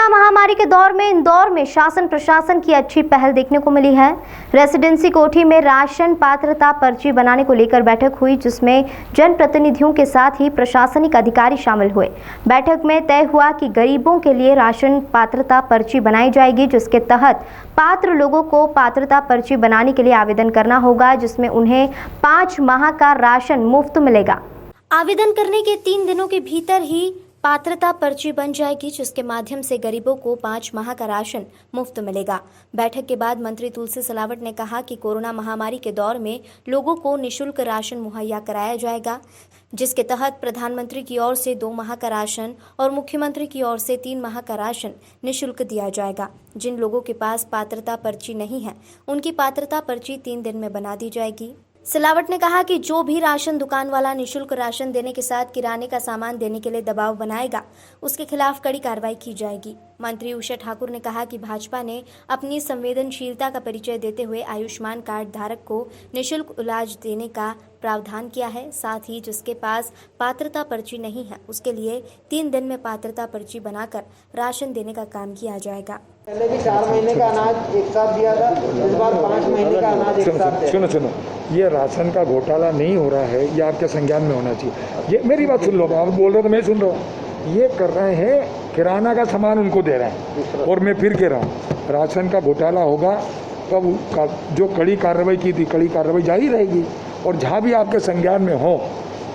Corona महामारी के दौर में इंदौर में शासन प्रशासन की अच्छी पहल देखने को मिली है। रेसिडेंसी कोठी में राशन पात्रता पर्ची बनाने को लेकर बैठक हुई, जिसमें जनप्रतिनिधियों के साथ ही प्रशासनिक अधिकारी शामिल हुए। बैठक में तय हुआ कि गरीबों के लिए राशन पात्रता पर्ची बनाई जाएगी, जिसके तहत पात्र लोगों को पात्रता पर्ची बनाने के लिए आवेदन करना होगा, जिसमें उन्हें 5 माह का राशन मुफ्त मिलेगा। आवेदन करने के 3 दिनों के भीतर ही पात्रता पर्ची बन जाएगी, जिसके माध्यम से गरीबों को 5 माह का राशन मुफ्त मिलेगा। बैठक के बाद मंत्री तुलसी सिलावट ने कहा कि कोरोना महामारी के दौर में लोगों को निःशुल्क राशन मुहैया कराया जाएगा, जिसके तहत प्रधानमंत्री की ओर से 2 माह का राशन और मुख्यमंत्री की ओर से 3 माह का राशन निःशुल्क दिया जाएगा। जिन लोगों के पास पात्रता पर्ची नहीं है, उनकी पात्रता पर्ची 3 दिन में बना दी जाएगी। सिलावट ने कहा कि जो भी राशन दुकान वाला निःशुल्क राशन देने के साथ किराने का सामान देने के लिए दबाव बनाएगा, उसके खिलाफ कड़ी कार्रवाई की जाएगी। मंत्री उषा ठाकुर ने कहा कि भाजपा ने अपनी संवेदनशीलता का परिचय देते हुए आयुष्मान कार्ड धारक को निःशुल्क इलाज देने का प्रावधान किया है। साथ ही जिसके पास पात्रता पर्ची नहीं है, उसके लिए 3 दिन में पात्रता पर्ची बनाकर राशन देने का काम किया जाएगा। पहले भी 4 महीने का अनाज एक साथ दिया था, इस बार 5 महीने का अनाज एक साथ। सुनो, ये राशन का घोटाला नहीं हो रहा है, ये आपके संज्ञान में होना चाहिए। ये मेरी बात सुन लो, आप बोल रहे हो तो मैं सुन रहा हूँ। ये कर रहे हैं, किराना का सामान उनको दे रहे हैं, और मैं फिर कह रहा हूँ राशन का घोटाला होगा तब जो कड़ी कार्रवाई की थी, कड़ी कार्रवाई जारी रहेगी। और जहाँ भी आपके संज्ञान में हो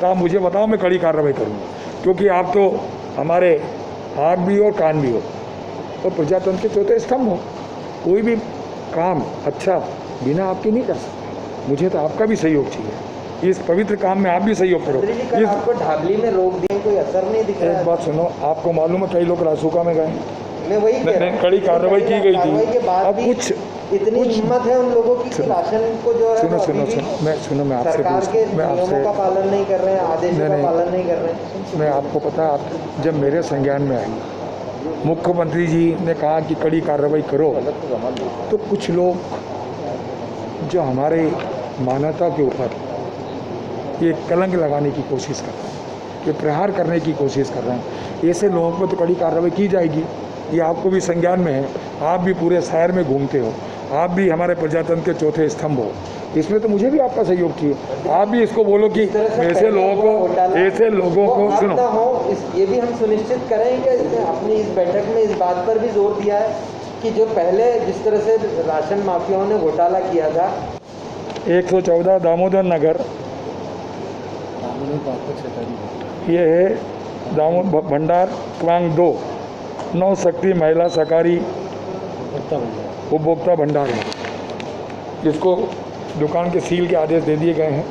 तो आप मुझे बताओ, मैं कड़ी कार्रवाई करूँगा, क्योंकि आप तो हमारे आँख भी हो कान भी हो और प्रजातंत्र के चौथे स्तंभ हो। कोई भी काम अच्छा बिना आपके नहीं कर सकते। मुझे तो आपका भी सहयोग चाहिए, इस पवित्र काम में आप भी सहयोग करो। इस आपको ढाबली में रोक दिए, कोई असर नहीं दिख रहा है। एक बात सुनो, आपको मालूम है कई लोग रासुका में गए, मैं वही कह रहा हूं, कड़ी कार्रवाई की गई थी। अब कुछ इतनी हिम्मत है उन लोगों की कि राशन को जो है मैं आपसे सरकार के नियमों का पालन नहीं कर रहे हैं, आदेशों का पालन नहीं कर रहे हैं। मैं आपको पता है, आप जब मेरे संज्ञान में आई, मुख्यमंत्री जी ने कहा कि कड़ी कार्रवाई करो, तो कुछ लोग जो हमारे मानवता के ऊपर ये कलंक लगाने की कोशिश कर रहे हैं, ये प्रहार करने की कोशिश कर रहे हैं, ऐसे लोगों पर तो कड़ी कार्रवाई की जाएगी। ये आपको भी संज्ञान में है, आप भी पूरे शहर में घूमते हो, आप भी हमारे प्रजातंत्र के चौथे स्तंभ हो, इसमें तो मुझे भी आपका सहयोग चाहिए। आप भी इसको बोलो कि ऐसे लोगों को सुनो। ये भी हम सुनिश्चित करेंगे, अपनी इस बैठक में इस बात पर भी जोर दिया है कि जो पहले जिस तरह से राशन माफियाओं ने घोटाला किया था, 114 दामोदर नगर, ये है दामोदर भंडार क्वांग 2 9 शक्ति महिला सहकारी उपभोक्ता भंडार है, जिसको दुकान के सील के आदेश दे दिए गए हैं,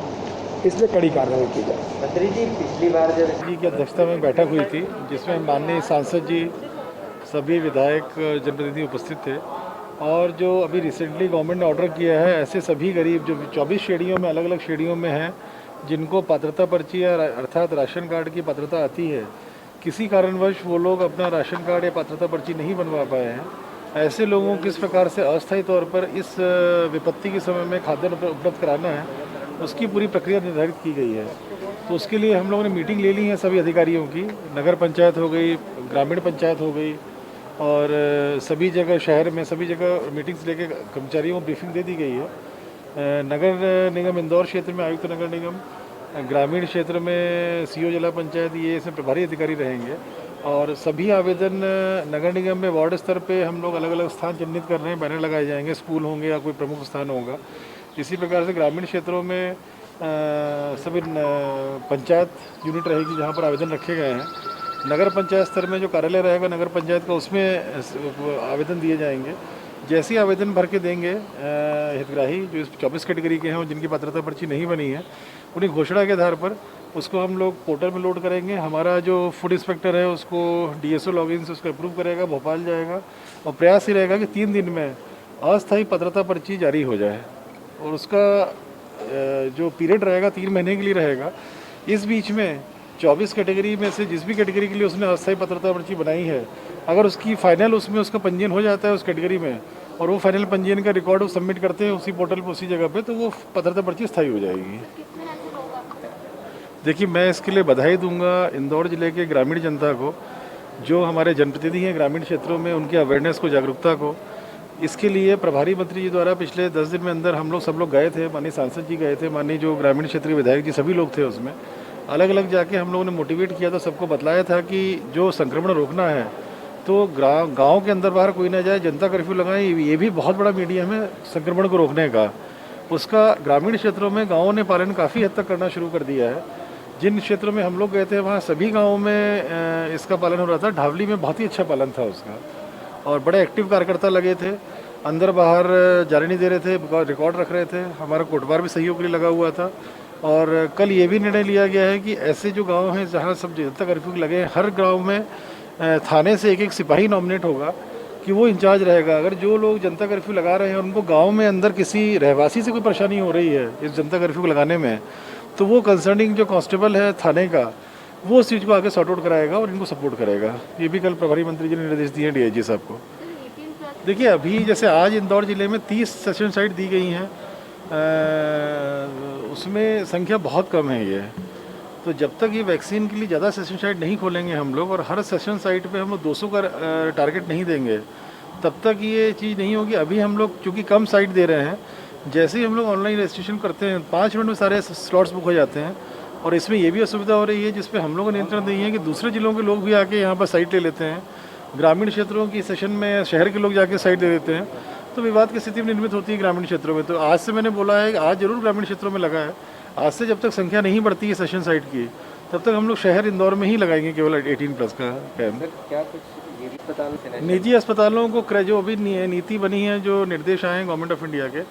इसलिए कड़ी कार्रवाई की जाए। मंत्री जी, पिछली बार जब जी की अध्यक्षता में बैठक हुई थी, जिसमें माननीय सांसद जी, सभी विधायक, जनप्रतिनिधि उपस्थित थे, और जो अभी रिसेंटली गवर्नमेंट ने ऑर्डर किया है, ऐसे सभी गरीब जो 24 श्रेणियों में, अलग अलग श्रेणियों में हैं, जिनको पात्रता पर्ची या अर्थात राशन कार्ड की पात्रता आती है, किसी कारणवश वो लोग अपना राशन कार्ड या पात्रता पर्ची नहीं बनवा पाए हैं, ऐसे लोगों को किस प्रकार से अस्थायी तौर पर इस विपत्ति के समय में खाद्यान्न उपलब्ध कराना है, उसकी पूरी प्रक्रिया निर्धारित की गई है। तो उसके लिए हम लोगों ने मीटिंग ले ली है सभी अधिकारियों की, नगर पंचायत हो गई, ग्रामीण पंचायत हो गई, और सभी जगह शहर में सभी जगह मीटिंग्स लेके कर्मचारियों को ब्रीफिंग दे दी गई है। नगर निगम इंदौर क्षेत्र में आयुक्त नगर निगम, ग्रामीण क्षेत्र में सीओ जिला पंचायत, ये इसमें प्रभारी अधिकारी रहेंगे, और सभी आवेदन नगर निगम में वार्ड स्तर पे हम लोग अलग अलग स्थान चिन्हित कर रहे हैं, बैनर लगाए जाएंगे, स्कूल होंगे या कोई प्रमुख स्थान होगा। इसी प्रकार से ग्रामीण क्षेत्रों में सभी पंचायत यूनिट रहेगी जहाँ पर आवेदन रखे गए हैं। नगर पंचायत स्तर में जो कार्यालय रहेगा नगर पंचायत का, उसमें आवेदन दिए जाएंगे। जैसे ही आवेदन भर के देंगे हितग्राही जो इस 24 कैटेगरी के हैं और जिनकी पात्रता पर्ची नहीं बनी है, उन्हीं घोषणा के आधार पर उसको हम लोग पोर्टल में लोड करेंगे। हमारा जो फूड इंस्पेक्टर है उसको डीएसओ लॉगिन से उसको अप्रूव करेगा, भोपाल जाएगा, और प्रयास ही रहेगा कि 3 दिन में अस्थायी पात्रता पर्ची जारी हो जाए, और उसका जो पीरियड रहेगा 3 महीने के लिए रहेगा। इस बीच में 24 कैटेगरी में से जिस भी कैटेगरी के लिए उसने अस्थायी पात्रता पर्ची बनाई है, अगर उसकी फाइनल उसमें उसका पंजीयन हो जाता है उस कैटेगरी में, और वो फाइनल पंजीयन का रिकॉर्ड सबमिट करते हैं उसी पोर्टल पर उसी जगह पे, तो वो पात्रता पर्ची स्थायी हो जाएगी। देखिए, मैं इसके लिए बधाई दूंगा इंदौर ज़िले के ग्रामीण जनता को, जो हमारे जनप्रतिनिधि हैं ग्रामीण क्षेत्रों में उनके अवेयरनेस को, जागरूकता को, इसके लिए प्रभारी मंत्री जी द्वारा पिछले 10 दिन में अंदर हम लोग सब लोग गए थे, माननीय सांसद जी गए थे, माननीय जो ग्रामीण क्षेत्र के विधायक जी सभी लोग थे उसमें, अलग अलग जाके हम लोगों ने मोटिवेट किया था, सबको बतलाया था कि जो संक्रमण रोकना है तो गांव के अंदर बाहर कोई ना जाए, जनता कर्फ्यू लगाएं, ये भी बहुत बड़ा मीडियम है संक्रमण को रोकने का। उसका ग्रामीण क्षेत्रों में गाँवों ने पालन काफ़ी हद तक करना शुरू कर दिया है। जिन क्षेत्रों में हम लोग गए थे वहाँ सभी गाँवों में इसका पालन हो रहा था। ढावली में बहुत ही अच्छा पालन था उसका, और बड़े एक्टिव कार्यकर्ता लगे थे, अंदर बाहर जाने नहीं दे रहे थे, रिकॉर्ड रख रहे थे। हमारा कोटवार भी सहयोग के लिए लगा हुआ था। और कल ये भी निर्णय लिया गया है कि ऐसे जो गांव हैं जहां सब जनता कर्फ्यू लगे हैं, हर गांव में थाने से एक सिपाही नॉमिनेट होगा कि वो इंचार्ज रहेगा। अगर जो लोग जनता कर्फ्यू लगा रहे हैं उनको गाँव में अंदर किसी रहवासी से कोई परेशानी हो रही है इस जनता कर्फ्यू को लगाने में, तो वो कंसर्निंग जो कांस्टेबल है थाने का, वो उस चीज़ को आगे सॉर्ट आउट कराएगा और इनको सपोर्ट करेगा। ये भी कल प्रभारी मंत्री जी ने निर्देश दिए हैं डीआईजी साहब को। देखिए अभी जैसे आज इंदौर ज़िले में 30 सेशन साइट दी गई हैं, उसमें संख्या बहुत कम है ये। तो जब तक ये वैक्सीन के लिए ज़्यादा सेशन साइट नहीं खोलेंगे हम लोग और हर सेशन साइट पे हम लोग 200 का टारगेट नहीं देंगे, तब तक ये चीज़ नहीं होगी। अभी हम लोग चूँकि कम साइट दे रहे हैं, जैसे ही हम लोग ऑनलाइन रजिस्ट्रेशन करते हैं 5 मिनट में सारे स्लॉट्स बुक हो जाते हैं। और इसमें ये भी असुविधा हो रही है जिस पे हम लोग को नियंत्रण नहीं है कि दूसरे ज़िलों के लोग भी आके यहाँ पर साइट ले लेते हैं। ग्रामीण क्षेत्रों की सेशन में शहर के लोग जाके साइट दे देते हैं, तो विवाद की स्थिति निर्मित होती है ग्रामीण क्षेत्रों में। तो आज से मैंने बोला है कि आज जरूर ग्रामीण क्षेत्रों में लगा है। आज से जब तक संख्या नहीं बढ़ती है सेशन साइट की, तब तक हम लोग शहर इंदौर में ही लगाएंगे केवल 18+ का कैंप। क्या कुछ निजी अस्पताल निजी अस्पतालों को क्रय, जो अभी नीति बनी है, जो निर्देश आए हैं गवर्नमेंट ऑफ इंडिया के,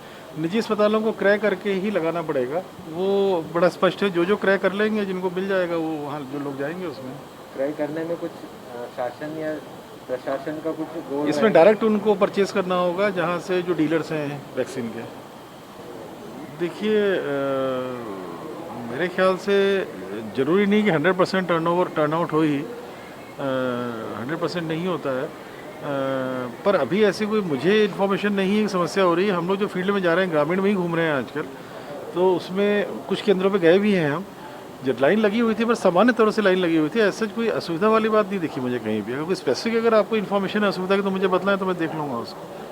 निजी अस्पतालों को क्रय करके ही लगाना पड़ेगा। वो बड़ा स्पष्ट है, जो क्रय कर लेंगे, जिनको मिल जाएगा वो वहाँ जो लोग जाएंगे उसमें। क्रय करने में कुछ शासन या प्रशासन का कुछ रोल इसमें डायरेक्ट उनको परचेज करना होगा जहाँ से जो डीलर्स हैं वैक्सीन के। देखिए मेरे ख्याल से ज़रूरी नहीं कि 100% टर्नआउट हो ही, 100% नहीं होता है। पर अभी ऐसी कोई मुझे इन्फॉर्मेशन नहीं है कि समस्या हो रही है। हम लोग जो फील्ड में जा रहे हैं, ग्रामीण में ही घूम रहे हैं आजकल, तो उसमें कुछ केंद्रों पे गए भी हैं हम। जब लाइन लगी हुई थी, पर सामान्य तौर से लाइन लगी हुई थी, ऐसा कोई असुविधा वाली बात नहीं दिखी मुझे कहीं भी। अगर कोई स्पेसिफिक अगर आपको इन्फॉर्मेशन है असुविधा की तो मुझे बतलाएं, तो मैं देख लूँगा उसको।